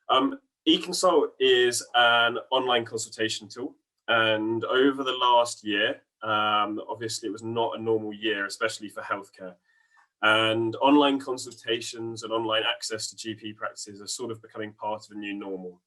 Um, eConsult is an online consultation tool, and over the last year, obviously it was not a normal year, especially for healthcare. And online consultations and online access to GP practices are sort of becoming part of a new normal.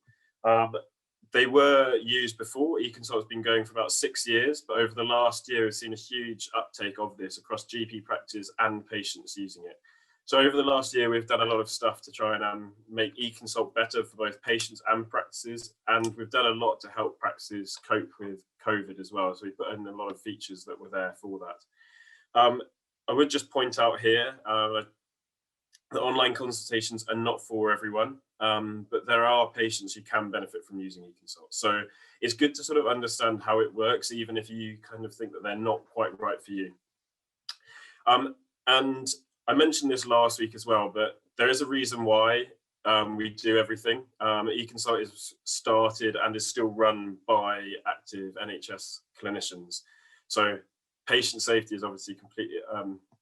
They were used before. eConsult has been going for about 6 years, but over the last year, we've seen a huge uptake of this across GP practice and patients using it. So over the last year, we've done a lot of stuff to try and make eConsult better for both patients and practices. And we've done a lot to help practices cope with COVID as well. So we put in a lot of features that were there for that. I would just point out here that online consultations are not for everyone, but there are patients who can benefit from using eConsult. So it's good to sort of understand how it works, even if you kind of think that they're not quite right for you. And I mentioned this last week as well, but there is a reason why we do everything. eConsult is started and is still run by active NHS clinicians. So patient safety is obviously completely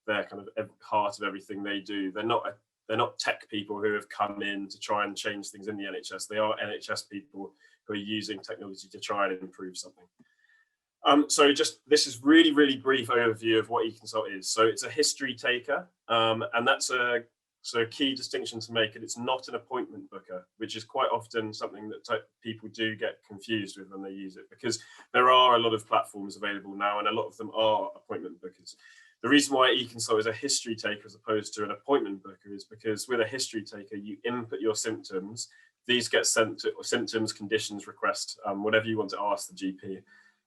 their kind of heart of everything they do. They're not tech people who have come in to try and change things in the NHS. They are NHS people who are using technology to try and improve something. So this is really, really brief overview of what eConsult is. So it's a history taker, and that's a key distinction to make. And it's not an appointment booker, which is quite often something that people do get confused with when they use it, because there are a lot of platforms available now, and a lot of them are appointment bookers. The reason why eConsult is a history taker as opposed to an appointment booker is because with a history taker, you input your symptoms. These get sent to symptoms, conditions, request, whatever you want to ask the GP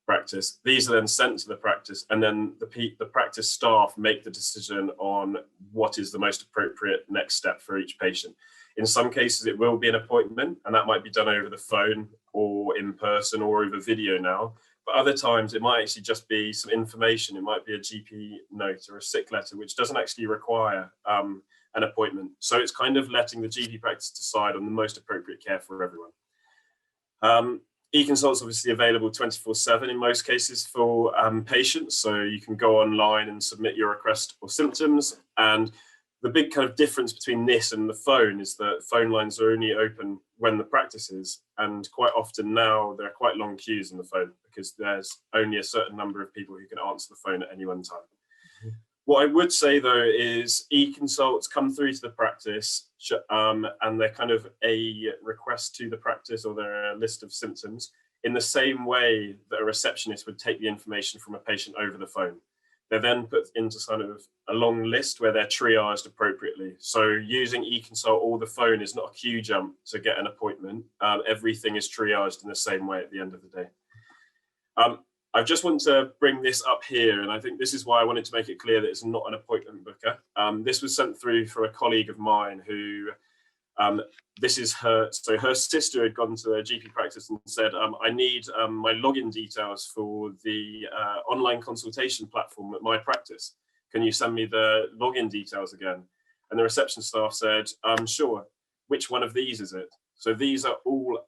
practice. These are then sent to the practice, and then the practice staff make the decision on what is the most appropriate next step for each patient. In some cases, it will be an appointment, and that might be done over the phone or in person or over video now. But other times, it might actually just be some information. It might be a GP note or a sick letter, which doesn't actually require an appointment. So it's kind of letting the GP practice decide on the most appropriate care for everyone. eConsult is obviously available 24/7 in most cases for patients. So you can go online and submit your request or symptoms. And the big kind of difference between this and the phone is that phone lines are only open when the practice is. And quite often now there are quite long queues on the phone because there's only a certain number of people who can answer the phone at any one time. What I would say though is eConsults come through to the practice and they're kind of a request to the practice, or they're a list of symptoms, in the same way that a receptionist would take the information from a patient over the phone. They're then put into kind of a long list where they're triaged appropriately. So using eConsult or the phone is not a queue jump to get an appointment. Everything is triaged in the same way at the end of the day. I just want to bring this up here, and I think this is why I wanted to make it clear that it's not an appointment booker. This was sent through for a colleague of mine who, this is her sister had gone to a GP practice and said, I need my login details for the online consultation platform at my practice. Can you send me the login details again? And the reception staff said, sure, which one of these is it? So these are all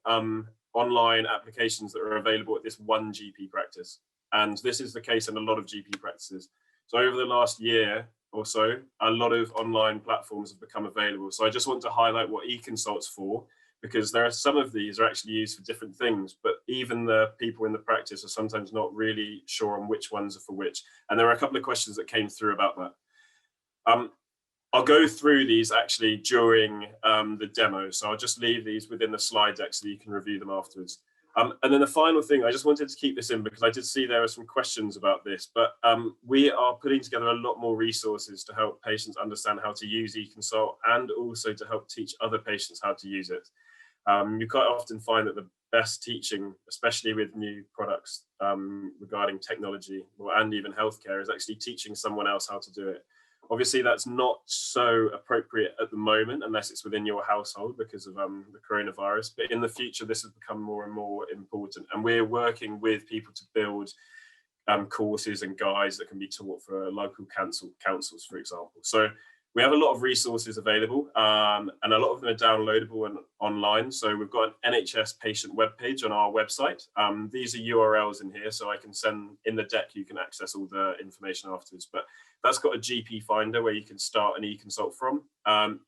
online applications that are available at this one GP practice. And this is the case in a lot of GP practices. So over the last year or so, a lot of online platforms have become available. So I just want to highlight what eConsult's for, because there are some of these are actually used for different things, but even the people in the practice are sometimes not really sure on which ones are for which. And there are a couple of questions that came through about that. I'll go through these actually during the demo. So I'll just leave these within the slide deck so you can review them afterwards. And then the final thing, I just wanted to keep this in because I did see there are some questions about this, but we are putting together a lot more resources to help patients understand how to use eConsult and also to help teach other patients how to use it. You quite often find that the best teaching, especially with new products regarding technology and even healthcare, is actually teaching someone else how to do it. Obviously, that's not so appropriate at the moment unless it's within your household because of the coronavirus. But in the future, this has become more and more important. And we're working with people to build courses and guides that can be taught for local councils, for example. So we have a lot of resources available and a lot of them are downloadable and online. So we've got an NHS patient webpage on our website. These are URLs in here, so I can send in the deck, you can access all the information afterwards. But that's got a GP finder where you can start an eConsult from.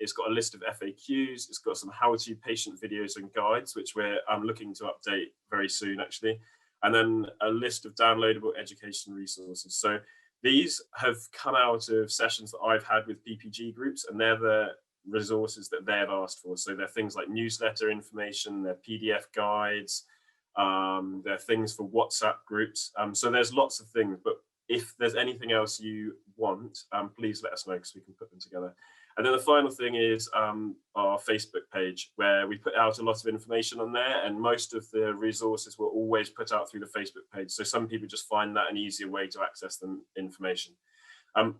It's got a list of FAQs. It's got some how-to patient videos and guides, which we're looking to update very soon, actually. And then a list of downloadable education resources. So these have come out of sessions that I've had with PPG groups, and they're the resources that they've asked for. So they're things like newsletter information, they're PDF guides, they're things for WhatsApp groups. So there's lots of things, but if there's anything else you want, please let us know because we can put them together. And then the final thing is our Facebook page, where we put out a lot of information on there, and most of the resources were always put out through the Facebook page. So some people just find that an easier way to access the information.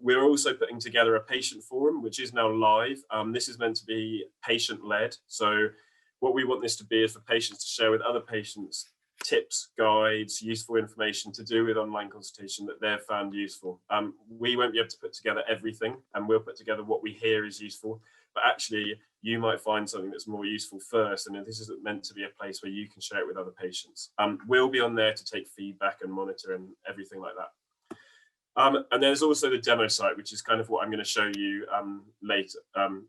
We're also putting together a patient forum, which is now live. This is meant to be patient-led. So what we want this to be is for patients to share with other patients tips, guides, useful information to do with online consultation that they've found useful. We won't be able to put together everything, and we'll put together what we hear is useful, but actually you might find something that's more useful first, and this isn't meant to be a place where you can share it with other patients. We'll be on there to take feedback and monitor and everything like that. And there's also the demo site, which is kind of what I'm going to show you later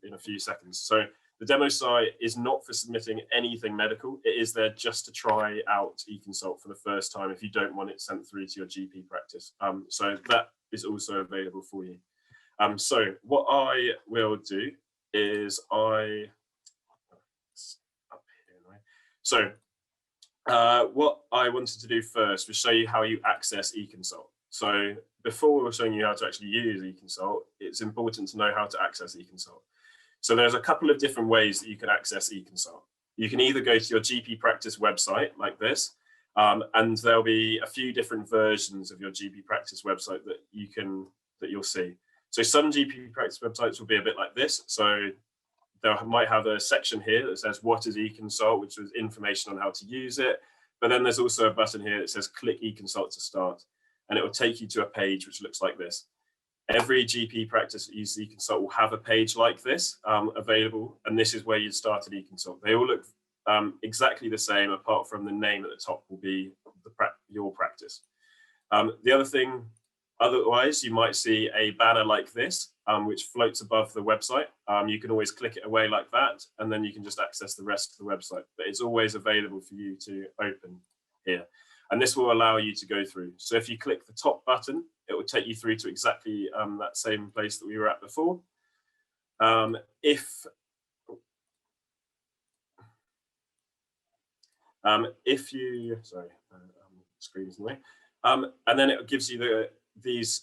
in a few seconds. So the demo site is not for submitting anything medical. It is there just to try out eConsult for the first time if you don't want it sent through to your GP practice. So that is also available for you. So what I will do is what I wanted to do first was show you how you access eConsult. So before we're showing you how to actually use eConsult, it's important to know how to access eConsult. So there's a couple of different ways that you can access eConsult. You can either go to your GP practice website like this, and there'll be a few different versions of your GP practice website that you'll see. So some GP practice websites will be a bit like this. So they might have a section here that says what is eConsult, which is information on how to use it. But then there's also a button here that says click eConsult to start, and it will take you to a page which looks like this. Every GP practice that uses eConsult will have a page like this available, and this is where you'd start at eConsult. They all look exactly the same, apart from the name at the top will be your practice. The other thing, otherwise, you might see a banner like this, which floats above the website. You can always click it away like that, and then you can just access the rest of the website. But it's always available for you to open here. And this will allow you to go through. So if you click the top button, it will take you through to exactly that same place that we were at before. If you, sorry, screen's in the way. And then it gives you these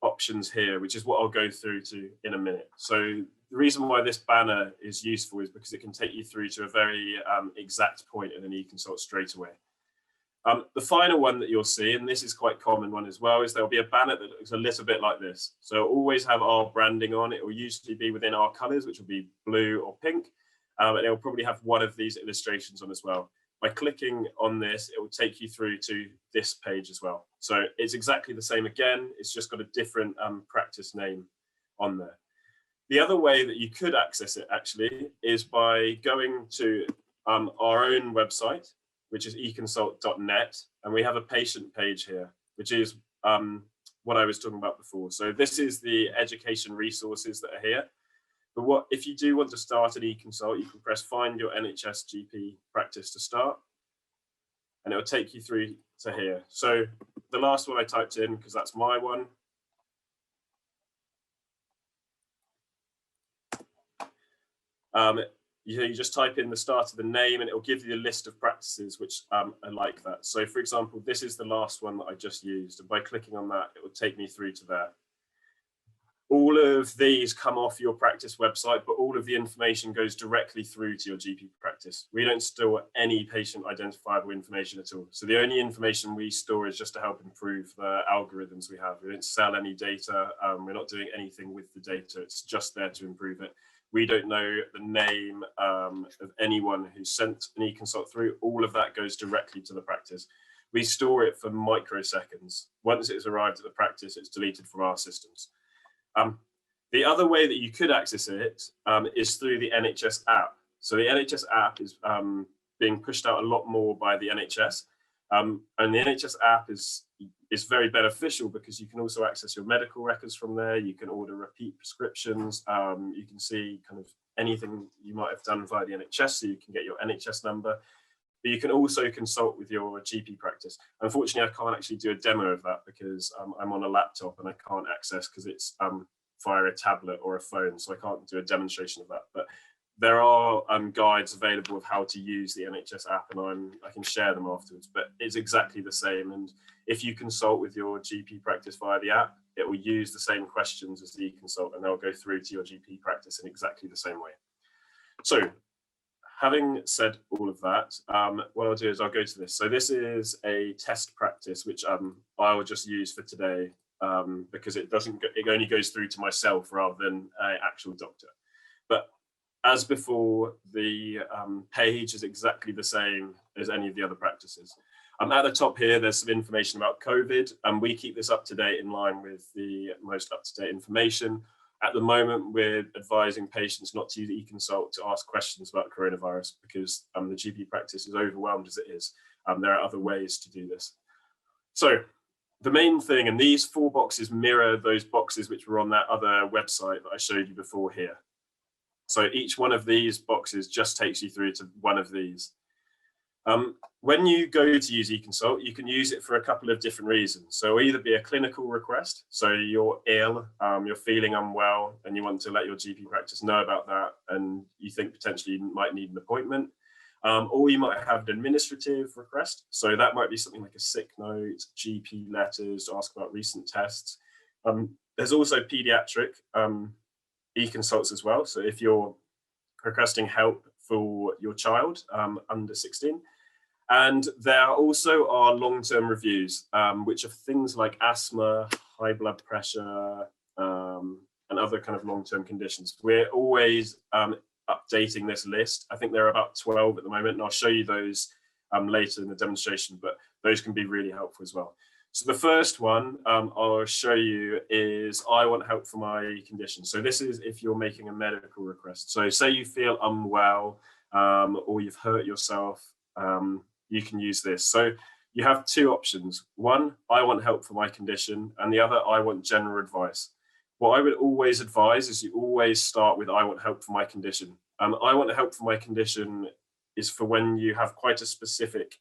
options here, which is what I'll go through to in a minute. So the reason why this banner is useful is because it can take you through to a very exact point in an eConsult straight away. The final one that you'll see, and this is quite a common one as well, is there'll be a banner that looks a little bit like this. So always have our branding on. It will usually be within our colors, which will be blue or pink. And it will probably have one of these illustrations on as well. By clicking on this, it will take you through to this page as well. So it's exactly the same again. It's just got a different practice name on there. The other way that you could access it actually is by going to our own website, which is eConsult.net, and we have a patient page here, which is what I was talking about before. So this is the education resources that are here. But if you do want to start an eConsult, you can press find your NHS GP practice to start, and it will take you through to here. So the last one I typed in, because that's my one. You just type in the start of the name, and it will give you a list of practices which are like that. So for example, this is the last one that I just used, and by clicking on that, it will take me through to there. All of these come off your practice website, but all of the information goes directly through to your GP practice. We don't store any patient identifiable information at all. So the only information we store is just to help improve the algorithms we have. We don't sell any data. We're not doing anything with the data. It's just there to improve it. We don't know the name of anyone who sent an eConsult through. All of that goes directly to the practice. We store it for microseconds. Once it's arrived at the practice, it's deleted from our systems. The other way that you could access it is through the NHS app. So the NHS app is being pushed out a lot more by the NHS. And the NHS app is is very beneficial because you can also access your medical records from there. You can order repeat prescriptions. You can see kind of anything you might have done via the NHS, so you can get your NHS number. But you can also consult with your GP practice. Unfortunately, I can't actually do a demo of that because I'm on a laptop and I can't access because it's via a tablet or a phone, so I can't do a demonstration of that. But there are guides available of how to use the NHS app, and I can share them afterwards, but it's exactly the same. And if you consult with your GP practice via the app, it will use the same questions as the eConsult, and they'll go through to your GP practice in exactly the same way. So having said all of that, what I'll do is I'll go to this. So this is a test practice, which I will just use for today because it only goes through to myself rather than an actual doctor. But as before, the page is exactly the same as any of the other practices. At the top here, there's some information about COVID, and we keep this up to date in line with the most up-to-date information. At the moment, we're advising patients not to use eConsult to ask questions about coronavirus because the GP practice is overwhelmed as it is. There are other ways to do this. So the main thing, and these 4 boxes mirror those boxes which were on that other website that I showed you before here. So each one of these boxes just takes you through to one of these. When you go to use eConsult, you can use it for a couple of different reasons. So either be a clinical request, so you're ill, you're feeling unwell, and you want to let your GP practice know about that, and you think potentially you might need an appointment. Or you might have an administrative request. So that might be something like a sick note, GP letters, ask about recent tests. There's also pediatric eConsults as well. So if you're requesting help for your child under 16. And there also are long-term reviews, which are things like asthma, high blood pressure, and other kind of long-term conditions. We're always updating this list. I think there are about 12 at the moment, and I'll show you those later in the demonstration, but those can be really helpful as well. So the first one I'll show you is I want help for my condition. So this is if you're making a medical request. So say you feel unwell or you've hurt yourself, you can use this. So you have 2 options. One, I want help for my condition, and the other, I want general advice. What I would always advise is you always start with I want help for my condition. I want help for my condition is for when you have quite a specific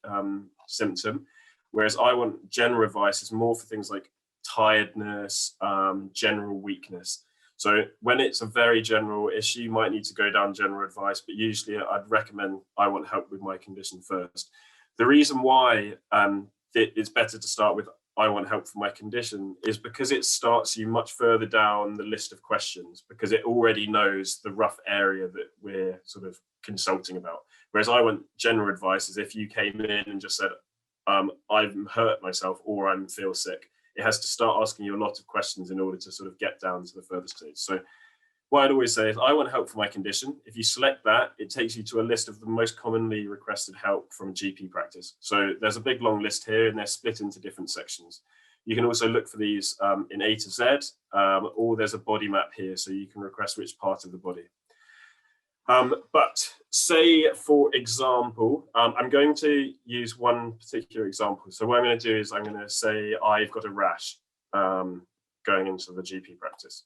symptom. Whereas I want general advice is more for things like tiredness, general weakness. So when it's a very general issue, you might need to go down general advice, but usually I'd recommend I want help with my condition first. The reason why it's better to start with I want help for my condition is because it starts you much further down the list of questions because it already knows the rough area that we're sort of consulting about. Whereas I want general advice is if you came in and just said, I've hurt myself or I feel sick. It has to start asking you a lot of questions in order to sort of get down to the further stage. So what I'd always say is I want help for my condition. If you select that, it takes you to a list of the most commonly requested help from GP practice. So there's a big long list here and they're split into different sections. You can also look for these in A to Z, or there's a body map here so you can request which part of the body. But say, for example, I'm going to use one particular example. So what I'm going to do is I'm going to say I've got a rash going into the GP practice.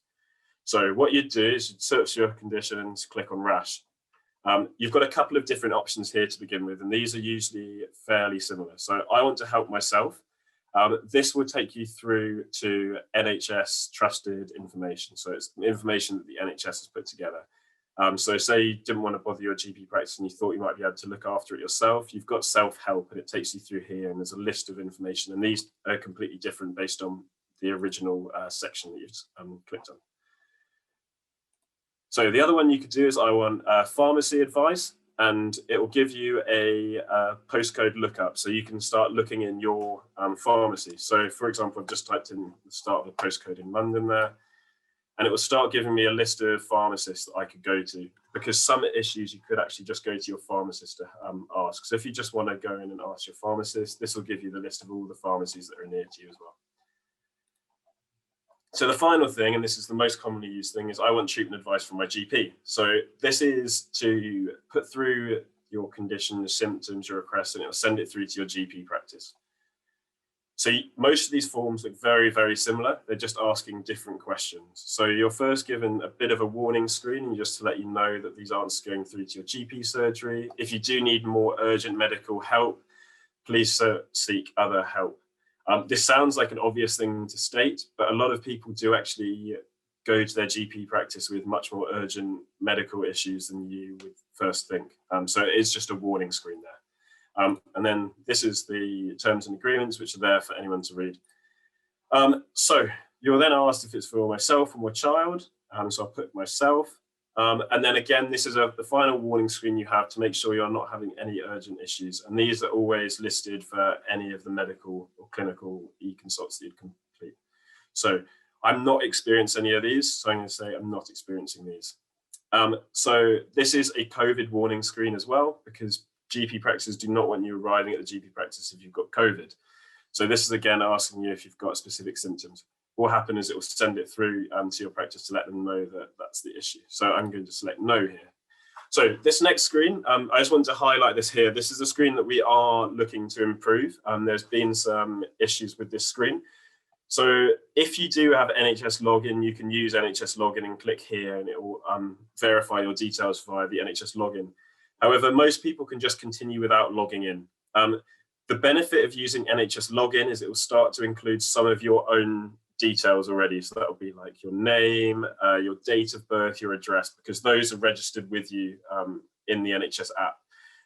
So what you'd do is you'd search your conditions, click on rash. You've got a couple of different options here to begin with, and these are usually fairly similar. So I want to help myself. This will take you through to NHS trusted information. So it's information that the NHS has put together. So say you didn't want to bother your GP practice and you thought you might be able to look after it yourself, you've got self-help and it takes you through here and there's a list of information, and these are completely different based on the original section that you've clicked on. So the other one you could do is I want pharmacy advice, and it will give you a postcode lookup so you can start looking in your pharmacy. So for example, I've just typed in the start of the postcode in London there. And it will start giving me a list of pharmacists that I could go to, because some issues you could actually just go to your pharmacist to ask. So if you just want to go in and ask your pharmacist, this will give you the list of all the pharmacies that are near to you as well. So the final thing, and this is the most commonly used thing, is I want treatment advice from my GP. So this is to put through your condition, the symptoms, your request, and it will send it through to your GP practice. So most of these forms look very, very similar. They're just asking different questions. So you're first given a bit of a warning screen just to let you know that these answers are going through to your GP surgery. If you do need more urgent medical help, please seek other help. This sounds like an obvious thing to state, but a lot of people do actually go to their GP practice with much more urgent medical issues than you would first think. So it is just a warning screen there. And then this is the terms and agreements, which are there for anyone to read. So you're then asked if it's for myself or my child. So I'll put myself. And then again, this is the final warning screen you have to make sure you're not having any urgent issues. And these are always listed for any of the medical or clinical eConsults that you complete. So I'm not experiencing any of these, so I'm going to say I'm not experiencing these. So this is a COVID warning screen as well, because GP practices do not want you arriving at the GP practice if you've got COVID. So this is again asking you if you've got specific symptoms. What will happen is it will send it through to your practice to let them know that that's the issue. So I'm going to select no here. So this next screen, I just want to highlight this here. This is a screen that we are looking to improve. There's been some issues with this screen. So if you do have NHS login, you can use NHS login and click here and it will verify your details via the NHS login. However, most people can just continue without logging in. The benefit of using NHS login is it will start to include some of your own details already. So that will be like your name, your date of birth, your address, because those are registered with you in the NHS app.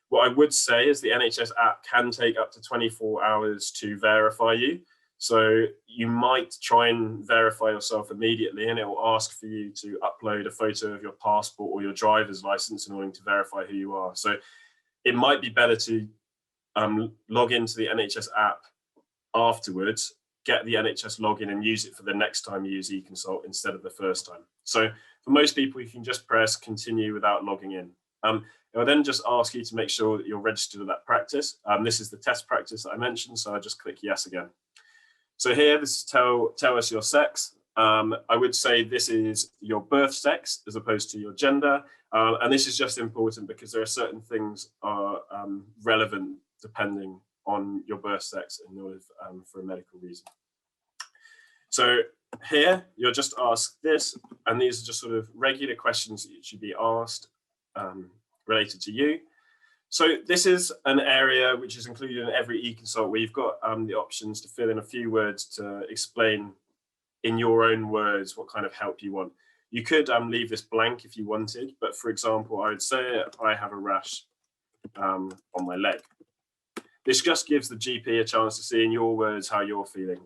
What I would say is the NHS app can take up to 24 hours to verify you. So you might try and verify yourself immediately and it will ask for you to upload a photo of your passport or your driver's license in order to verify who you are. So it might be better to log into the NHS app afterwards, get the NHS login and use it for the next time you use eConsult instead of the first time. So for most people, you can just press continue without logging in. It will then just ask you to make sure that you're registered at that practice. This is the test practice that I mentioned, so I just click yes again. So here, this is tell us your sex. I would say this is your birth sex as opposed to your gender. And this is just important because there are certain things are relevant depending on your birth sex in order for a medical reason. So here, you're just asked this, and these are just sort of regular questions that you should be asked related to you. So this is an area which is included in every eConsult where you've got the options to fill in a few words to explain in your own words what kind of help you want. You could leave this blank if you wanted, but for example, I would say I have a rash on my leg. This just gives the GP a chance to see in your words how you're feeling.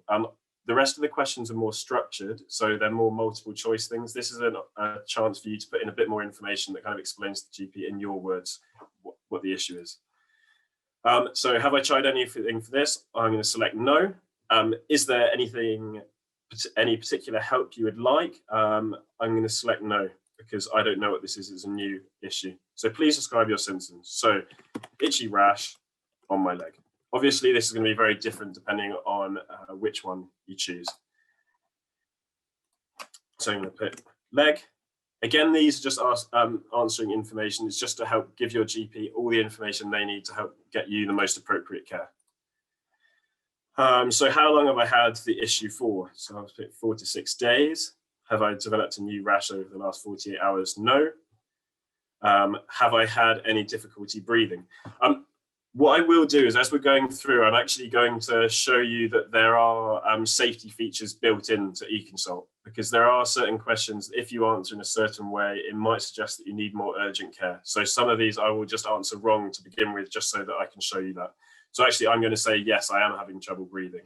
The rest of the questions are more structured, so they're more multiple choice things. This is a chance for you to put in a bit more information that kind of explains to the GP in your words what the issue is. So have I tried anything for this? I'm going to select no. Is there any particular help you would like? I'm going to select no because I don't know what this is. It's a new issue. So please describe your symptoms. So itchy rash on my leg. Obviously, this is going to be very different depending on which one you choose. So I'm going to put leg. Again, these are just answering information. It's just to help give your GP all the information they need to help get you the most appropriate care. So how long have I had the issue for? So I'll put 4 to 6 days. Have I developed a new rash over the last 48 hours? No. Have I had any difficulty breathing? What I will do is, as we're going through, I'm actually going to show you that there are safety features built into eConsult, because there are certain questions, if you answer in a certain way, it might suggest that you need more urgent care. So some of these I will just answer wrong to begin with, just so that I can show you that. So actually, I'm going to say, yes, I am having trouble breathing.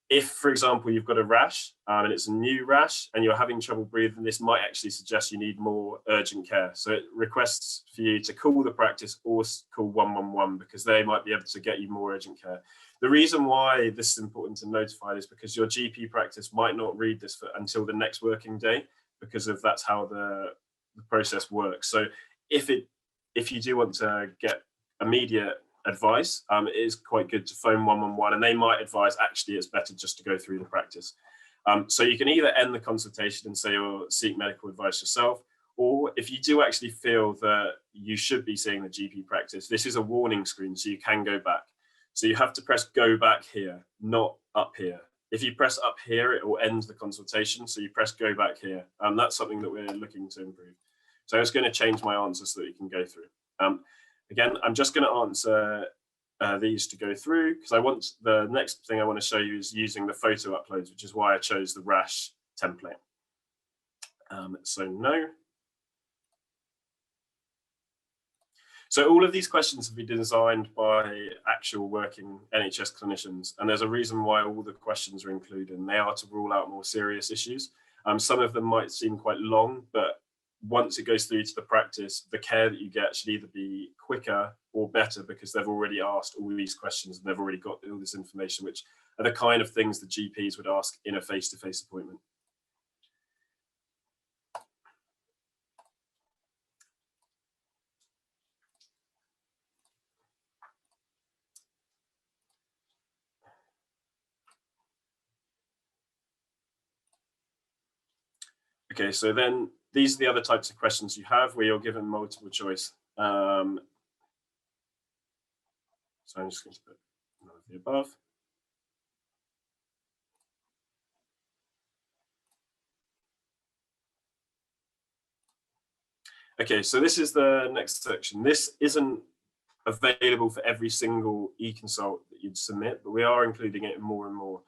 If, for example, you've got a rash and it's a new rash and you're having trouble breathing, this might actually suggest you need more urgent care. So it requests for you to call the practice or call 111 because they might be able to get you more urgent care. The reason why this is important to notify is because your GP practice might not read this until the next working day, because of that's how the process works. So if you do want to get immediate advice, it is quite good to phone 111 and they might advise actually it's better just to go through the practice. So you can either end the consultation and say you'll seek medical advice yourself, or if you do actually feel that you should be seeing the GP practice, this is a warning screen, so you can go back. So you have to press go back here, not up here. If you press up here, it will end the consultation. So you press go back here. That's something that we're looking to improve. So I was going to change my answers so that you can go through. Again, I'm just going to answer these to go through, because the next thing I want to show you is using the photo uploads, which is why I chose the rash template. So no. So all of these questions have been designed by actual working NHS clinicians, and there's a reason why all the questions are included, and they are to rule out more serious issues. Some of them might seem quite long, but once it goes through to the practice, the care that you get should either be quicker or better, because they've already asked all these questions and they've already got all this information, which are the kind of things the GPs would ask in a face-to-face appointment. Okay, so then these are the other types of questions you have where you're given multiple choice. So I'm just going to put none of the above. Okay, so this is the next section. This isn't available for every single eConsult that you'd submit, but we are including it in more and more.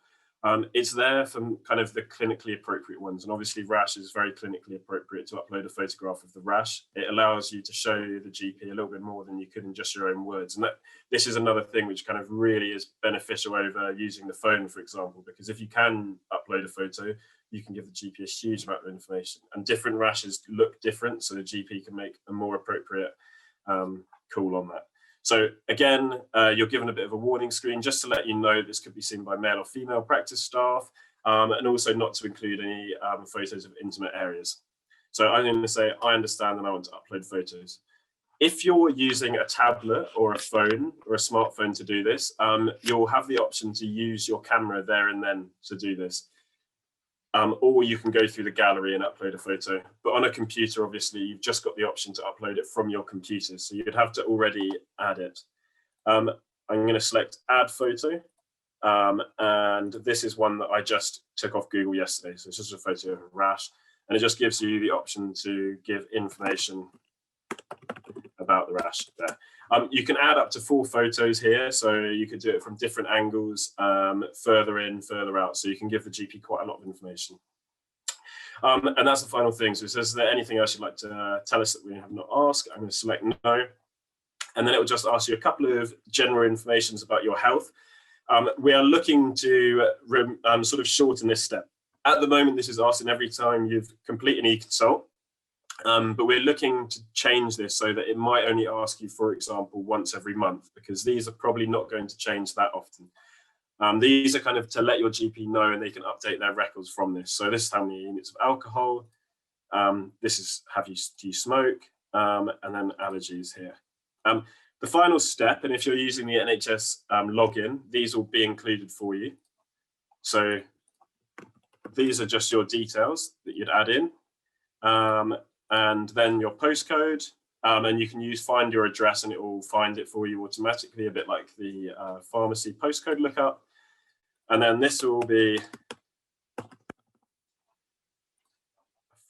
It's there for kind of the clinically appropriate ones, and obviously rash is very clinically appropriate to upload a photograph of the rash. It allows you to show the GP a little bit more than you could in just your own words, and this is another thing which kind of really is beneficial over using the phone, for example, because if you can upload a photo, you can give the GP a huge amount of information, and different rashes look different, so the GP can make a more appropriate call on that. So again, you're given a bit of a warning screen just to let you know this could be seen by male or female practice staff, and also not to include any photos of intimate areas. So I'm going to say, I understand and I want to upload photos. If you're using a tablet or a phone or a smartphone to do this, you'll have the option to use your camera there and then to do this. Or you can go through the gallery and upload a photo. But on a computer, obviously, you've just got the option to upload it from your computer. So you'd have to already add it. I'm going to select add photo. And this is one that I just took off Google yesterday. So it's just a photo of a rash. And it just gives you the option to give information about the rash there. You can add up to 4 photos here, so you could do it from different angles, further in, further out, so you can give the GP quite a lot of information. And that's the final thing. So it says, is there anything else you'd like to tell us that we have not asked? I'm going to select no, and then it will just ask you a couple of general informations about your health. We are looking to sort of shorten this step. At the moment, this is asking every time you've completed an eConsult. But we're looking to change this so that it might only ask you, for example, once every month, because these are probably not going to change that often. These are kind of to let your GP know, and they can update their records from this. So this is how many units of alcohol. This is do you smoke, and then allergies here. The final step, and if you're using the NHS login, these will be included for you. So these are just your details that you'd add in. And then your postcode, and you can use find your address and it will find it for you automatically, a bit like the pharmacy postcode lookup. And then this will be a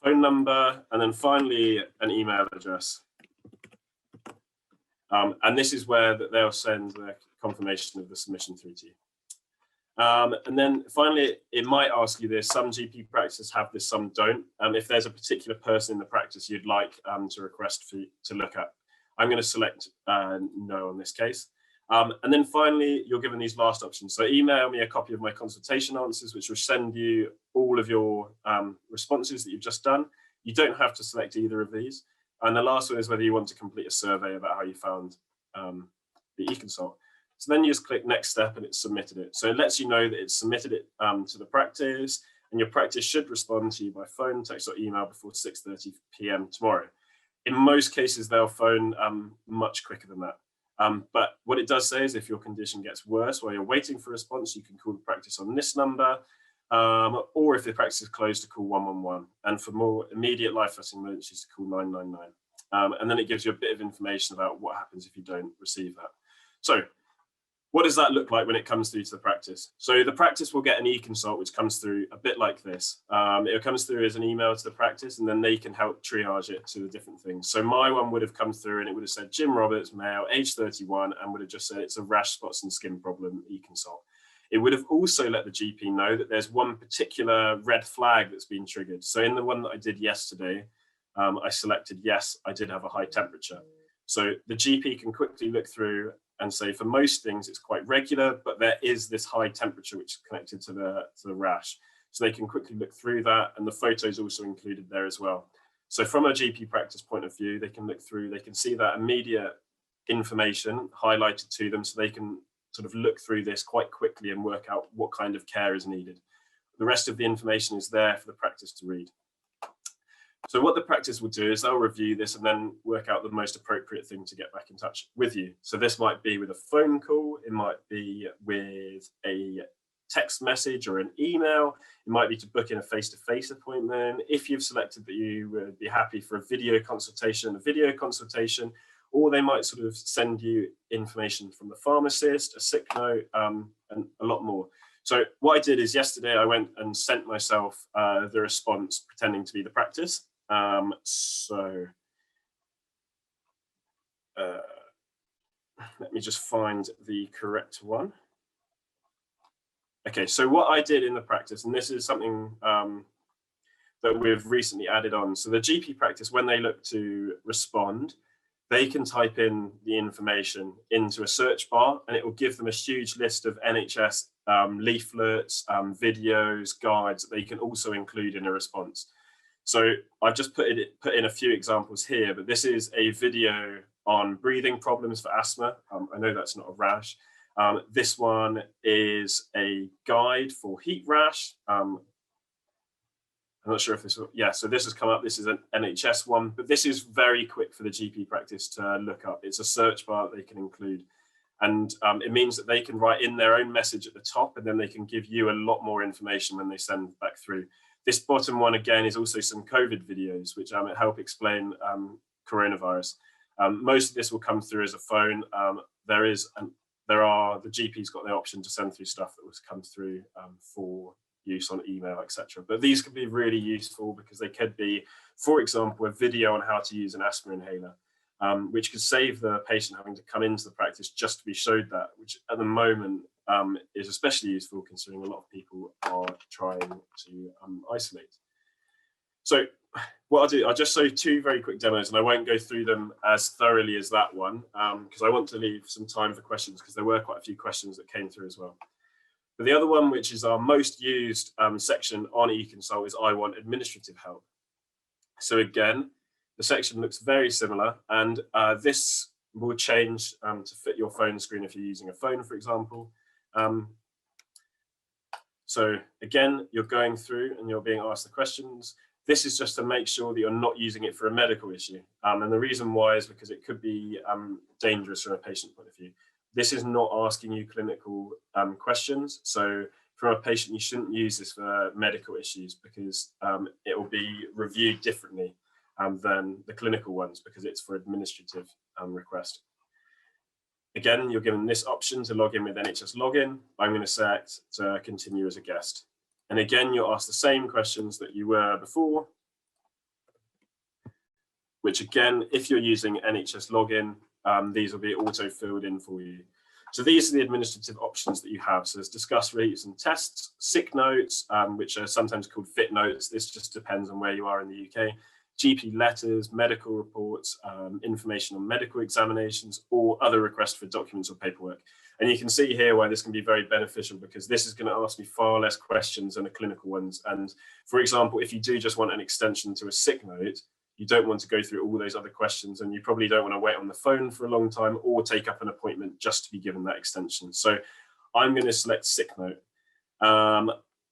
phone number, and then finally an email address. And this is where they'll send the confirmation of the submission through to you. And then finally, it might ask you this. Some GP practices have this, some don't. If there's a particular person in the practice you'd like to request for you to look at, I'm going to select no on this case. And then finally, you're given these last options. So email me a copy of my consultation answers, which will send you all of your responses that you've just done. You don't have to select either of these. And the last one is whether you want to complete a survey about how you found the eConsult. So then you just click next step and it's submitted it. So it lets you know that it's submitted it to the practice, and your practice should respond to you by phone, text or email before 6:30 p.m. tomorrow. In most cases, they'll phone much quicker than that. But what it does say is if your condition gets worse while you're waiting for a response, you can call the practice on this number, or if the practice is closed, to call 111. And for more immediate life-threatening emergencies, to call 999. And then it gives you a bit of information about what happens if you don't receive that. So What does that look like when it comes through to the practice? So the practice will get an eConsult, which comes through a bit like this. It comes through as an email to the practice, and then they can help triage it to the different things. So my one would have come through and it would have said Jim Roberts, male, age 31, and would have just said it's a rash, spots and skin problem, eConsult. It would have also let the GP know that there's one particular red flag that's been triggered. So in the one that I did yesterday, I selected yes, I did have a high temperature. So the GP can quickly look through and say for most things it's quite regular, but there is this high temperature which is connected to the rash. So they can quickly look through that, and the photos also included there as well. So from a GP practice point of view, they can look through, they can see that immediate information highlighted to them, so they can sort of look through this quite quickly and work out what kind of care is needed. The rest of the information is there for the practice to read. So what the practice will do is they'll review this and then work out the most appropriate thing to get back in touch with you. So this might be with a phone call, it might be with a text message or an email, it might be to book in a face-to-face appointment. If you've selected that you would be happy for a video consultation, or they might sort of send you information from the pharmacist, a sick note, and a lot more. So what I did is yesterday I went and sent myself the response pretending to be the practice. Let me just find the correct one. Okay, so what I did in the practice, and this is something that we've recently added on. So the GP practice, when they look to respond, they can type in the information into a search bar and it will give them a huge list of NHS leaflets, videos, guides that they can also include in a response. So I've just put in a few examples here, but this is a video on breathing problems for asthma. I know that's not a rash. This one is a guide for heat rash. I'm not sure if this will, yeah, so this has come up. This is an NHS one, but this is very quick for the GP practice to look up. It's a search bar that they can include. And it means that they can write in their own message at the top, and then they can give you a lot more information when they send back through. This bottom one, again, is also some COVID videos, which help explain coronavirus. Most of this will come through as a phone. The GP's got the option to send through stuff that was come through for use on email, etc. But these can be really useful because they could be, for example, a video on how to use an asthma inhaler, which could save the patient having to come into the practice just to be showed that, which at the moment is especially useful considering a lot of people are trying to isolate. So what I'll do, I'll just show you two very quick demos, and I won't go through them as thoroughly as that one because I want to leave some time for questions, because there were quite a few questions that came through as well. But the other one, which is our most used section on eConsult, is I want administrative help. So again, the section looks very similar, and this will change to fit your phone screen if you're using a phone, for example. So again, you're going through and you're being asked the questions. This is just to make sure that you're not using it for a medical issue. And the reason why is because it could be dangerous from a patient point of view. This is not asking you clinical questions. So from a patient, you shouldn't use this for medical issues, because it will be reviewed differently than the clinical ones, because it's for administrative request. Again, you're given this option to log in with NHS login. I'm going to select to continue as a guest. And again, you're asked the same questions that you were before, which again, if you're using NHS login, these will be auto filled in for you. So these are the administrative options that you have. So there's discuss routes and tests, sick notes, which are sometimes called fit notes. This just depends on where you are in the UK. GP letters, medical reports, information on medical examinations, or other requests for documents or paperwork. And you can see here why this can be very beneficial, because this is going to ask me far less questions than the clinical ones. And for example, if you do just want an extension to a sick note, you don't want to go through all those other questions, and you probably don't want to wait on the phone for a long time or take up an appointment just to be given that extension. So I'm going to select sick note.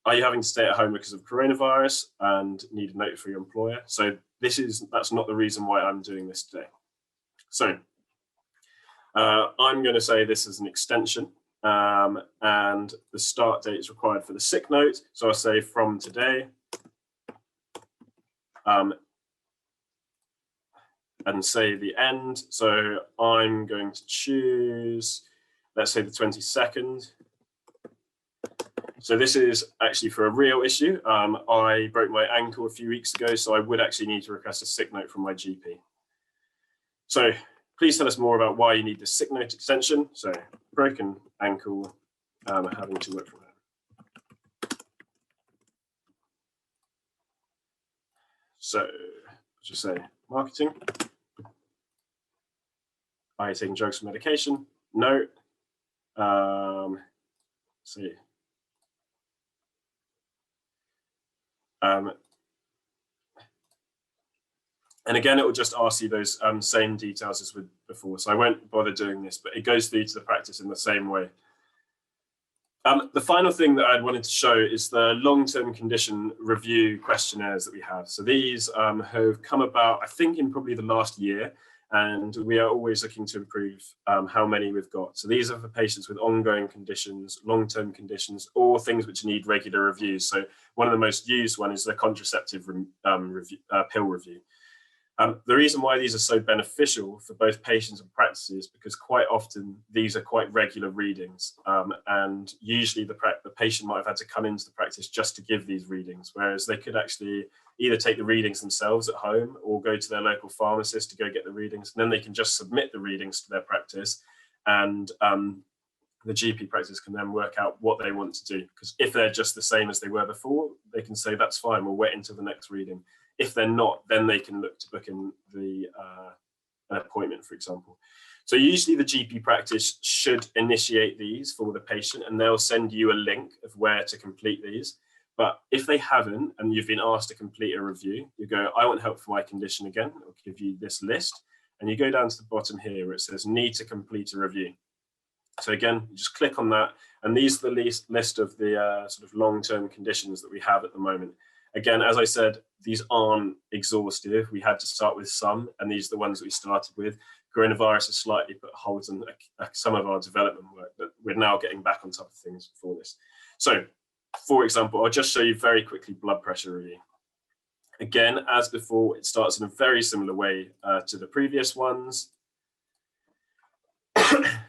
Are you having to stay at home because of coronavirus and need a note for your employer? So that's not the reason why I'm doing this today. So I'm going to say this is an extension, and the start date is required for the sick note. So I'll say from today. And say the end. So I'm going to choose let's say the 22nd. So this is actually for a real issue. I broke my ankle a few weeks ago, so I would actually need to request a sick note from my GP. So please tell us more about why you need this sick note extension. So broken ankle, having to work from home. So let's just say marketing. Are you taking drugs or medication? No. See. And again, it will just ask you those same details as with before. So I won't bother doing this, but it goes through to the practice in the same way. The final thing that I wanted to show is the long-term condition review questionnaires that we have. So these have come about, I think, in probably the last year, and we are always looking to improve how many we've got. So these are for patients with ongoing conditions, long-term conditions, or things which need regular reviews. So one of the most used one is the contraceptive pill review. The reason why these are so beneficial for both patients and practices is because quite often these are quite regular readings, and usually the patient might have had to come into the practice just to give these readings, whereas they could actually either take the readings themselves at home or go to their local pharmacist to go get the readings, and then they can just submit the readings to their practice, and the GP practice can then work out what they want to do, because if they're just the same as they were before, they can say that's fine, we'll wait until the next reading. If they're not, then they can look to book in an appointment, for example. So usually the GP practice should initiate these for the patient, and they'll send you a link of where to complete these. But if they haven't, and you've been asked to complete a review, you go, I want help for my condition again. It'll give you this list, and you go down to the bottom here where it says need to complete a review. So again, you just click on that, and these are the list of the sort of long-term conditions that we have at the moment. Again, as I said, these aren't exhaustive. We had to start with some, and these are the ones that we started with. Coronavirus has slightly put holds on some of our development work, but we're now getting back on top of things for this. So, for example, I'll just show you very quickly blood pressure review. Again, as before, it starts in a very similar way to the previous ones.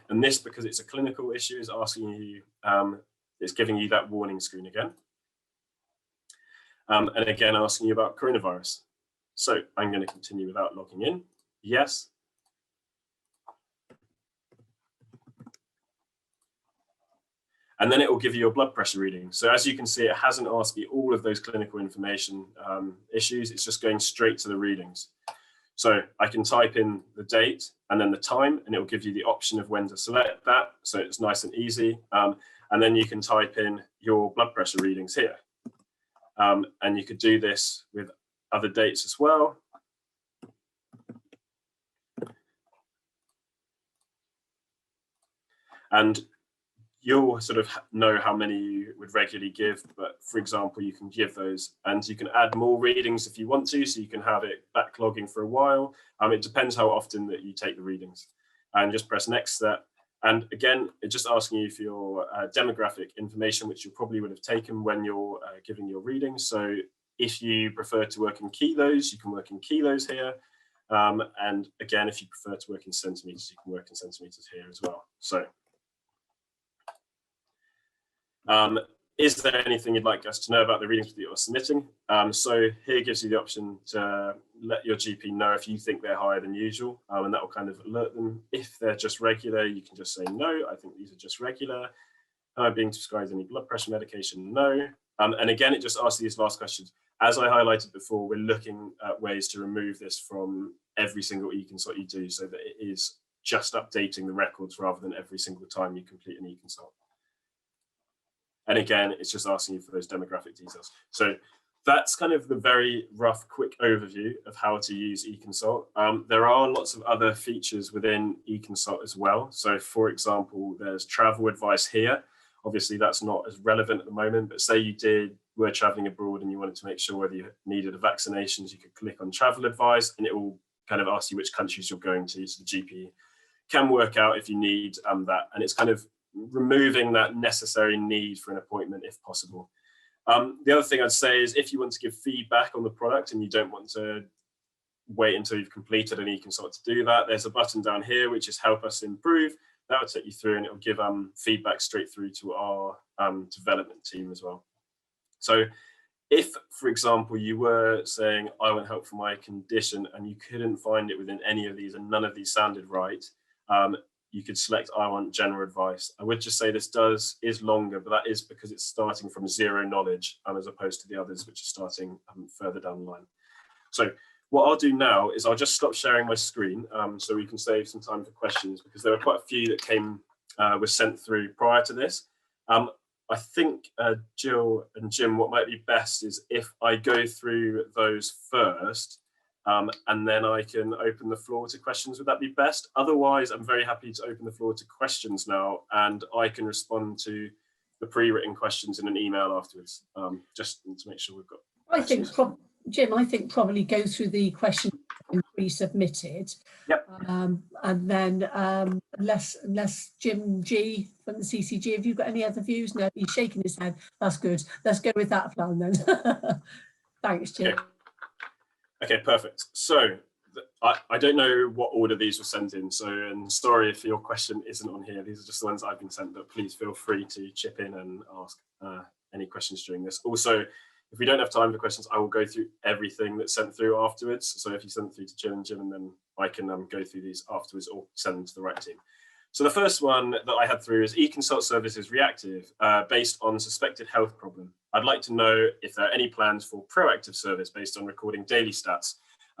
And this, because it's a clinical issue, is asking you, it's giving you that warning screen again. And again, asking you about coronavirus. So I'm going to continue without logging in. Yes. And then it will give you your blood pressure reading. So as you can see, it hasn't asked you all of those clinical information issues. It's just going straight to the readings. So I can type in the date and then the time, and it will give you the option of when to select that. So it's nice and easy. And then you can type in your blood pressure readings here. And you could do this with other dates as well. And you'll sort of know how many you would regularly give, but for example, you can give those, and you can add more readings if you want to, so you can have it backlogging for a while. It depends how often that you take the readings, and just press next step. And again, it's just asking you for your demographic information, which you probably would have taken when you're giving your readings. So if you prefer to work in kilos, you can work in kilos here. And again, if you prefer to work in centimeters, you can work in centimeters here as well. So is there anything you'd like us to know about the readings that you're submitting? So here gives you the option to let your GP know if you think they're higher than usual, and that will kind of alert them. If they're just regular, you can just say, no, I think these are just regular. Am I being prescribed any blood pressure medication? No. And again, it just asks these last questions. As I highlighted before, we're looking at ways to remove this from every single eConsult you do, so that it is just updating the records rather than every single time you complete an eConsult. And again, it's just asking you for those demographic details. So that's kind of the very rough, quick overview of how to use eConsult. There are lots of other features within eConsult as well. So for example, there's travel advice here. Obviously, that's not as relevant at the moment, but say you were traveling abroad and you wanted to make sure whether you needed a vaccinations, you could click on travel advice and it will kind of ask you which countries you're going to. So the GP can work out if you need that. And it's kind of removing that necessary need for an appointment if possible. The other thing I'd say is if you want to give feedback on the product and you don't want to wait until you've completed an eConsult to do that, there's a button down here which is help us improve. that would take you through, and it will give feedback straight through to our development team as well. So if, for example, you were saying, I want help for my condition, and you couldn't find it within any of these and none of these sounded right, you could select I want general advice. I would just say this is longer, but that is because it's starting from zero knowledge as opposed to the others, which are starting further down the line. So what I'll do now is I'll just stop sharing my screen so we can save some time for questions, because there were quite a few that were sent through prior to this. I think Jill and Jim, what might be best is if I go through those first, and then I can open the floor to questions. Would that be best? Otherwise, I'm very happy to open the floor to questions now, and I can respond to the pre-written questions in an email afterwards, just to make sure we've got questions. I think, Jim, I think probably go through the questions pre-submitted. Yep. And then unless Jim G from the CCG, have you got any other views? No, he's shaking his head. That's good. Let's go with that plan then. Thanks, Jim. Okay, perfect. So I don't know what order these were sent in, so and sorry if your question isn't on here. These are just the ones I've been sent, but please feel free to chip in and ask any questions during this. Also, if we don't have time for questions, I will go through everything that's sent through afterwards. So if you send it through to Jill and Jim, and then I can go through these afterwards or send them to the right team. So the first one that I had through is eConsult services reactive based on suspected health problem. I'd like to know if there are any plans for proactive service based on recording daily stats.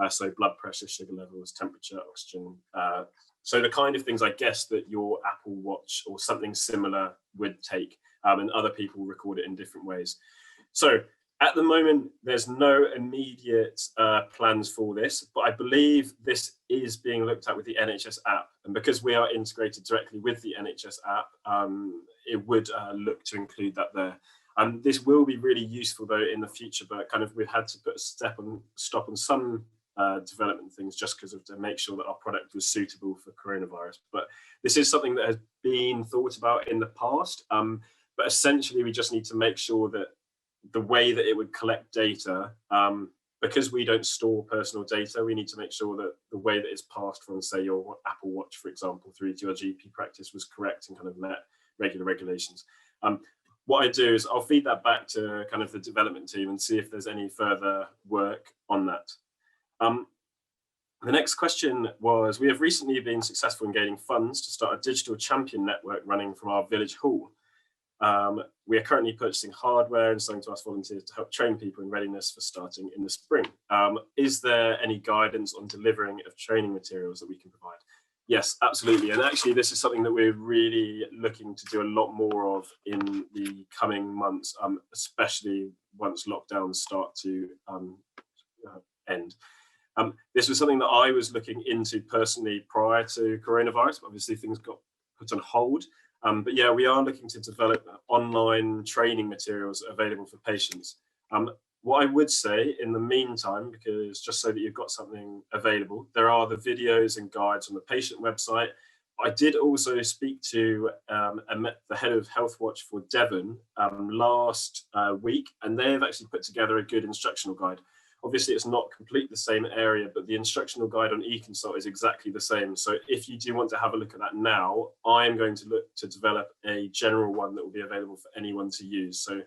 So blood pressure, sugar levels, temperature, oxygen. So the kind of things I guess that your Apple Watch or something similar would take, and other people record it in different ways. So at the moment, there's no immediate plans for this, but I believe this is being looked at with the NHS app. And because we are integrated directly with the NHS app, it would look to include that there. This will be really useful though in the future, but kind of we've had to put a stop on some development things just because of to make sure that our product was suitable for coronavirus. But this is something that has been thought about in the past, but essentially we just need to make sure that the way that it would collect data, because we don't store personal data, we need to make sure that the way that it's passed from, say, your Apple Watch, for example, through to your GP practice was correct and kind of met regular regulations. What I do is I'll feed that back to kind of the development team and see if there's any further work on that. The next question was, we have recently been successful in gaining funds to start a digital champion network running from our village hall. We are currently purchasing hardware and starting to ask volunteers to help train people in readiness for starting in the spring. Is there any guidance on delivering of training materials that we can provide? Yes, absolutely. And actually, this is something that we're really looking to do a lot more of in the coming months, especially once lockdowns start to end. This was something that I was looking into personally prior to coronavirus, but obviously things got put on hold. But yeah, we are looking to develop online training materials available for patients. What I would say in the meantime, because just so that you've got something available, there are the videos and guides on the patient website. I did also speak to the head of Health Watch for Devon last week, and they have actually put together a good instructional guide. Obviously, it's not completely the same area, but the instructional guide on eConsult is exactly the same. So if you do want to have a look at that now, I'm going to look to develop a general one that will be available for anyone to use. So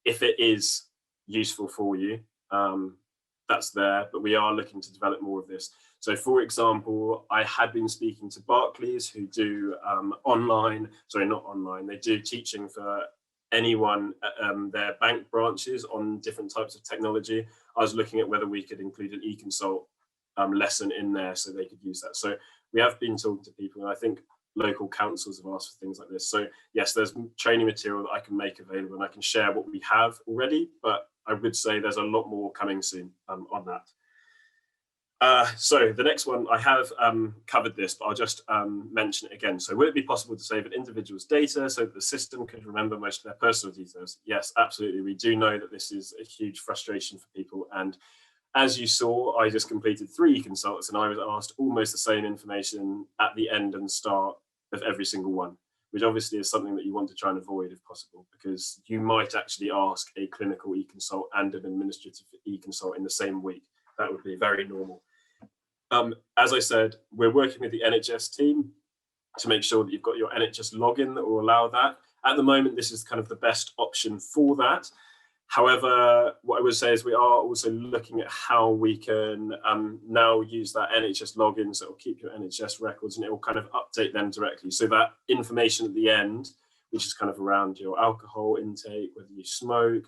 if it is useful for you, that's there, but we are looking to develop more of this. So for example, I had been speaking to Barclays, who do they do teaching for anyone at their bank branches on different types of technology. I was looking at whether we could include an eConsult lesson in there so they could use that. So we have been talking to people, and I think local councils have asked for things like this. So yes, there's training material that I can make available, and I can share what we have already, but I would say there's a lot more coming soon on that. So the next one, I have covered this, but I'll just mention it again. So would it be possible to save an individual's data so that the system could remember most of their personal details? Yes, absolutely. We do know that this is a huge frustration for people. And as you saw, I just completed 3 eConsults, and I was asked almost the same information at the end and start of every single one, which obviously is something that you want to try and avoid if possible, because you might actually ask a clinical eConsult and an administrative eConsult in the same week. That would be very normal. As I said, we're working with the NHS team. to make sure that you've got your NHS login that will allow that. At the moment, this is kind of the best option for that. However, what I would say is we are also looking at how we can now use that NHS login, so it will keep your NHS records and it will kind of update them directly. So that information at the end, which is kind of around your alcohol intake, whether you smoke,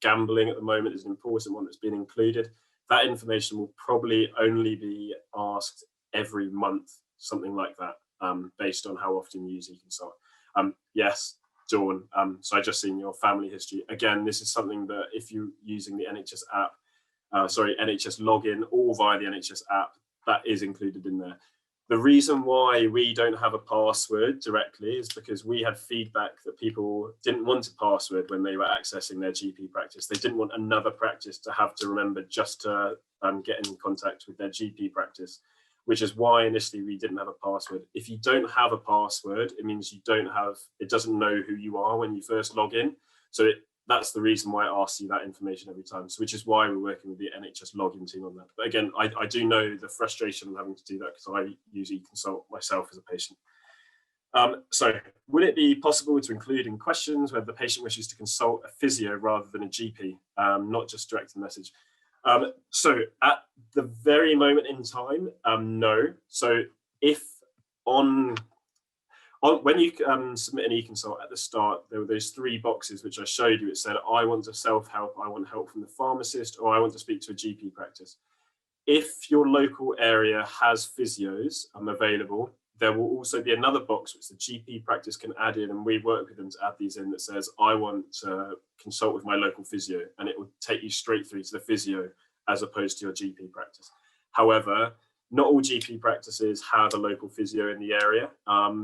gambling at the moment is an important one that's been included. That information will probably only be asked every month, something like that, based on how often you use eConsult. Yes, Dawn, so I just seen your family history. Again, this is something that if you're using the NHS app, NHS login or via the NHS app, that is included in there. The reason why we don't have a password directly is because we had feedback that people didn't want a password when they were accessing their GP practice. They didn't want another practice to have to remember just to get in contact with their GP practice, which is why initially we didn't have a password. If you don't have a password, it means it doesn't know who you are when you first log in. So that's the reason why it asks you that information every time. So which is why we're working with the NHS login team on that. But again, I do know the frustration of having to do that because I use eConsult myself as a patient. So would it be possible to include in questions whether the patient wishes to consult a physio rather than a GP, not just direct a message? So at the very moment in time, no. So if when you submit an eConsult at the start, there were those 3 boxes which I showed you. It said, I want to self-help, I want help from the pharmacist, or I want to speak to a GP practice. If your local area has physios available, there will also be another box which the GP practice can add in, and we work with them to add these in, that says, I want to consult with my local physio, and it will take you straight through to the physio as opposed to your GP practice. However, not all GP practices have a local physio in the area.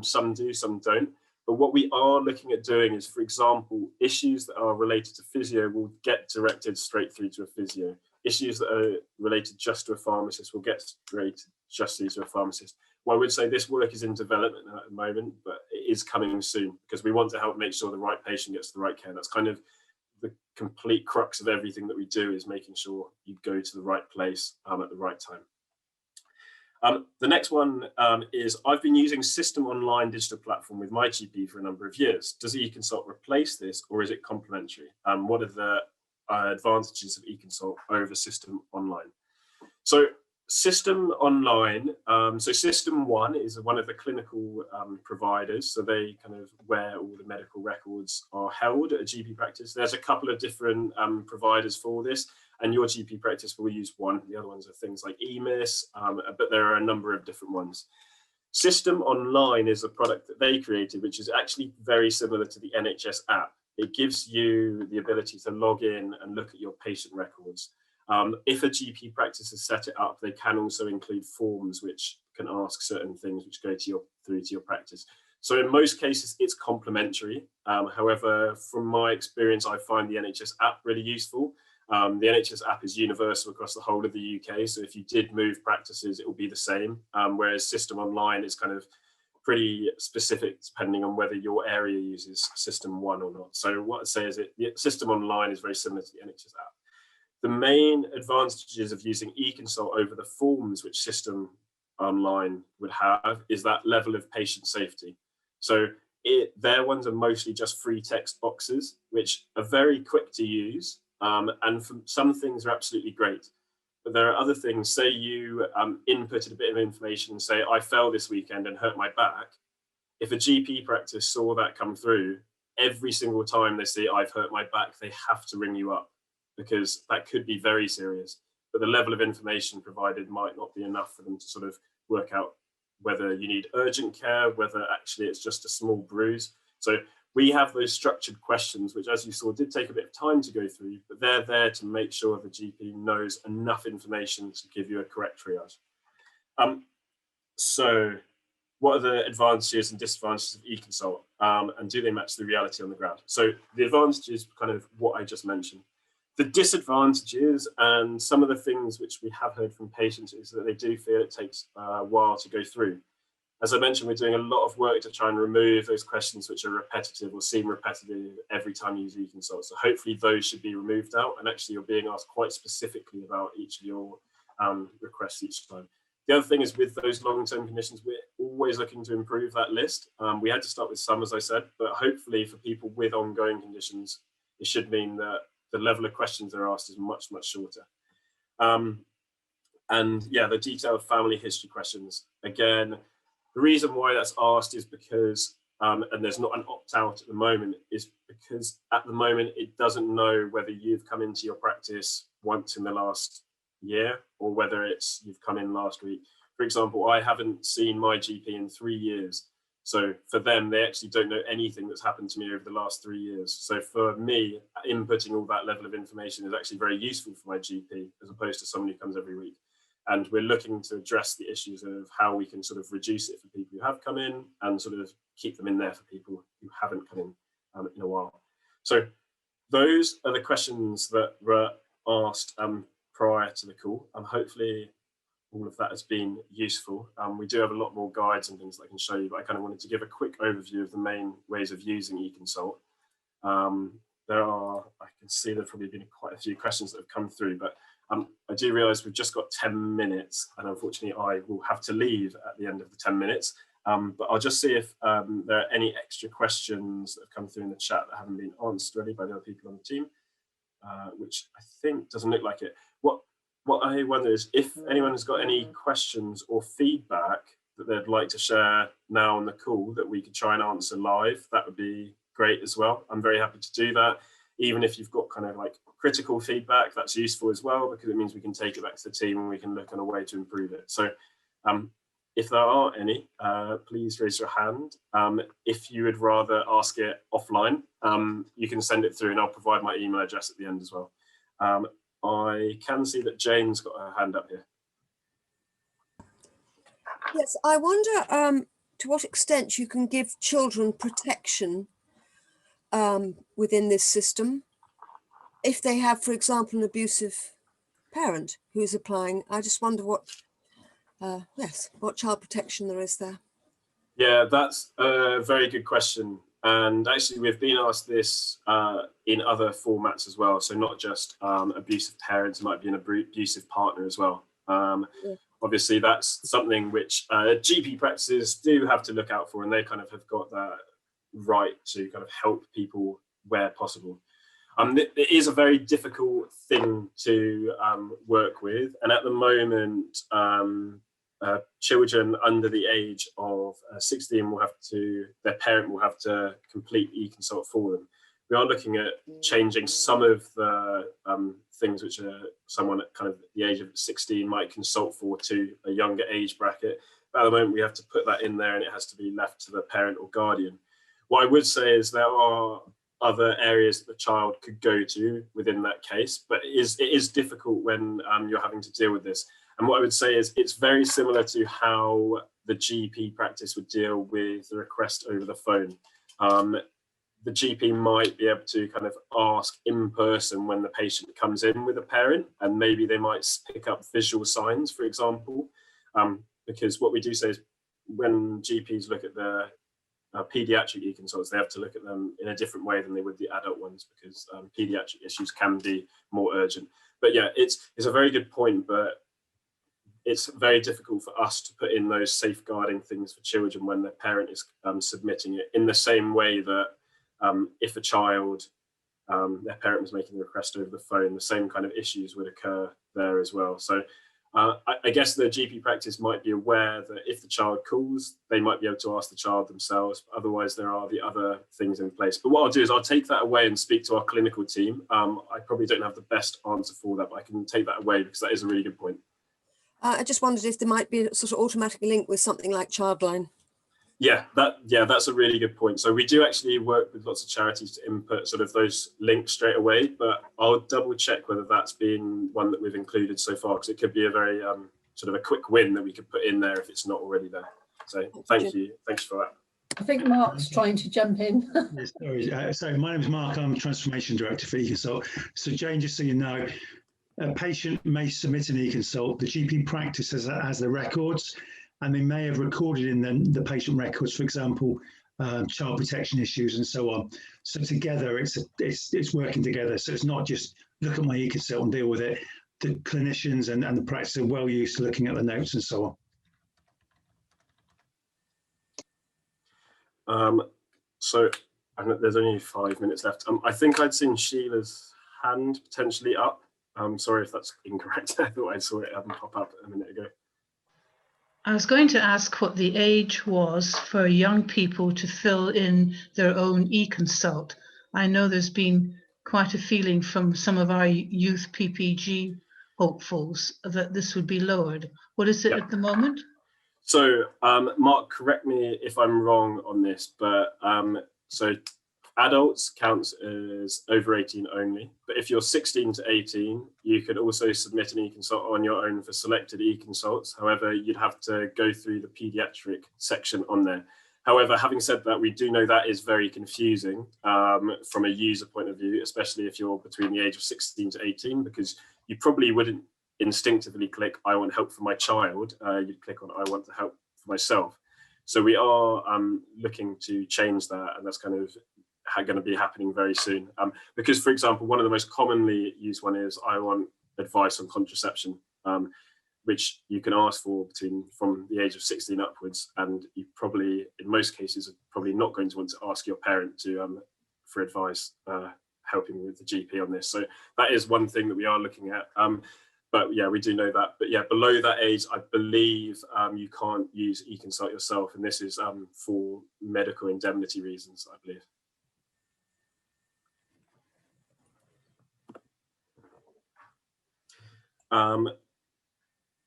Some do, some don't. But what we are looking at doing is, for example, issues that are related to physio will get directed straight through to a physio. Issues that are related just to a pharmacist will get straight just through to a pharmacist. Well, I would say this work is in development at the moment, but it is coming soon because we want to help make sure the right patient gets the right care. That's kind of the complete crux of everything that we do, is making sure you go to the right place at the right time. The next one is, I've been using System Online digital platform with my GP for a number of years. Does eConsult replace this, or is it complementary? What are the advantages of eConsult over System Online? So System Online, so System One is one of the clinical providers, so they kind of where all the medical records are held at a GP practice. There's a couple of different providers for this, and your GP practice will use one. The other ones are things like EMIS, but there are a number of different ones. System Online is a product that they created, which is actually very similar to the NHS app. It gives you the ability to log in and look at your patient records. If a GP practice has set it up, they can also include forms which can ask certain things which go to through to your practice. So in most cases, it's complementary. However, from my experience, I find the NHS app really useful. The NHS app is universal across the whole of the UK. So if you did move practices, it will be the same. Whereas System Online is kind of pretty specific depending on whether your area uses System One or not. So what I'd say is System Online is very similar to the NHS app. The main advantages of using eConsult over the forms which System Online would have is that level of patient safety. So their ones are mostly just free text boxes, which are very quick to use. And for some things are absolutely great. But there are other things, say you inputted a bit of information and say, I fell this weekend and hurt my back. If a GP practice saw that come through, every single time they say, I've hurt my back, they have to ring you up, because that could be very serious. But the level of information provided might not be enough for them to sort of work out whether you need urgent care, whether actually it's just a small bruise. So we have those structured questions, which, as you saw, did take a bit of time to go through, but they're there to make sure the GP knows enough information to give you a correct triage. So what are the advantages and disadvantages of eConsult, and do they match the reality on the ground? So the advantages, kind of what I just mentioned. The disadvantages, and some of the things which we have heard from patients, is that they do feel it takes a while to go through. As I mentioned, we're doing a lot of work to try and remove those questions which are repetitive or seem repetitive every time you use eConsult. So hopefully those should be removed out, and actually you're being asked quite specifically about each of your requests each time. The other thing is, with those long-term conditions, we're always looking to improve that list. We had to start with some, as I said, but hopefully for people with ongoing conditions, it should mean that the level of questions they're asked is much, much shorter. And yeah, the detailed family history questions. Again, the reason why that's asked is because, and there's not an opt-out at the moment, is because at the moment it doesn't know whether you've come into your practice once in the last year or whether it's you've come in last week. For example, I haven't seen my GP in 3 years. So for them, they actually don't know anything that's happened to me over the last 3 years. So for me, inputting all that level of information is actually very useful for my GP as opposed to someone who comes every week. And we're looking to address the issues of how we can sort of reduce it for people who have come in and sort of keep them in there for people who haven't come in a while. So those are the questions that were asked prior to the call. Hopefully all of that has been useful. We do have a lot more guides and things that I can show you, but I kind of wanted to give a quick overview of the main ways of using eConsult. I can see there've probably been quite a few questions that have come through, but I do realise we've just got 10 minutes and unfortunately I will have to leave at the end of the 10 minutes. But I'll just see if there are any extra questions that have come through in the chat that haven't been answered already by the other people on the team, which I think doesn't look like it. What I wonder is if anyone has got any questions or feedback that they'd like to share now on the call that we could try and answer live, that would be great as well. I'm very happy to do that. Even if you've got kind of like critical feedback, that's useful as well, because it means we can take it back to the team and we can look on a way to improve it. So if there are any, please raise your hand. If you would rather ask it offline, you can send it through and I'll provide my email address at the end as well. I can see that Jane's got her hand up here. Yes, I wonder to what extent you can give children protection within this system. If they have, for example, an abusive parent who's applying, I just wonder what child protection there is there. Yeah, that's a very good question. And actually, we've been asked this in other formats as well. So not just abusive parents, it might be an abusive partner as well. Obviously, that's something which GP practices do have to look out for, and they kind of have got that right to kind of help people where possible. It is a very difficult thing to work with, and at the moment, children under the age of 16 their parent will have to complete eConsult for them. We are looking at changing some of the things which someone at kind of the age of 16 might consult for to a younger age bracket. But at the moment, we have to put that in there and it has to be left to the parent or guardian. What I would say is there are other areas that the child could go to within that case, but it is difficult when you're having to deal with this. And what I would say is it's very similar to how the GP practice would deal with the request over the phone. The GP might be able to kind of ask in person when the patient comes in with a parent, and maybe they might pick up visual signs, for example, because what we do say is when GPs look at the pediatric eConsults, they have to look at them in a different way than they would the adult ones, because pediatric issues can be more urgent. But yeah, it's a very good point, but it's very difficult for us to put in those safeguarding things for children when the parent is submitting it, in the same way that if a child, their parent was making the request over the phone, the same kind of issues would occur there as well. So I guess the GP practice might be aware that if the child calls, they might be able to ask the child themselves. But otherwise, there are the other things in place. But what I'll do is I'll take that away and speak to our clinical team. I probably don't have the best answer for that, but I can take that away because that is a really good point. I just wondered if there might be a sort of automatic link with something like Childline. Yeah, that's a really good point. So we do actually work with lots of charities to input sort of those links straight away, but I'll double check whether that's been one that we've included so far, because it could be a very sort of a quick win that we could put in there if it's not already there. So thank you. Thanks for that. I think Mark's trying to jump in. Yes, sorry. So my name is Mark. I'm Transformation Director for eConsult. So Jane, just so you know, a patient may submit an eConsult. The GP practice has the records, and they may have recorded in them the patient records, for example, child protection issues and so on. So together, it's working together. So it's not just look at my eConsult and deal with it. The clinicians and the practice are well used to looking at the notes and so on. So there's only 5 minutes left. I think I'd seen Sheila's hand potentially up. Sorry if that's incorrect. I thought I saw it pop up a minute ago. I was going to ask what the age was for young people to fill in their own eConsult. I know there's been quite a feeling from some of our youth PPG hopefuls that this would be lowered. What is it at the moment? So, Mark, correct me if I'm wrong on this, but so adults counts as over 18 only. But if you're 16 to 18, you could also submit an eConsult on your own for selected eConsults. However, you'd have to go through the pediatric section on there. However, having said that, we do know that is very confusing from a user point of view, especially if you're between the age of 16 to 18, because you probably wouldn't instinctively click, I want help for my child. You'd click on, I want to help for myself. So we are looking to change that, and that's kind of going to be happening very soon. Because, for example, one of the most commonly used one is, I want advice on contraception, which you can ask for from the age of 16 upwards, and you probably, in most cases, are probably not going to want to ask your parent to for advice, helping with the GP on this. So that is one thing that we are looking at. But yeah, we do know that. But yeah, below that age, I believe you can't use eConsult yourself, and this is for medical indemnity reasons, I believe.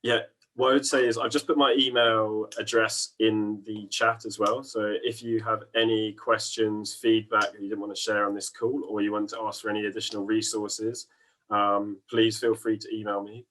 Yeah, what I would say is I've just put my email address in the chat as well. So if you have any questions, feedback that you didn't want to share on this call, or you want to ask for any additional resources, please feel free to email me.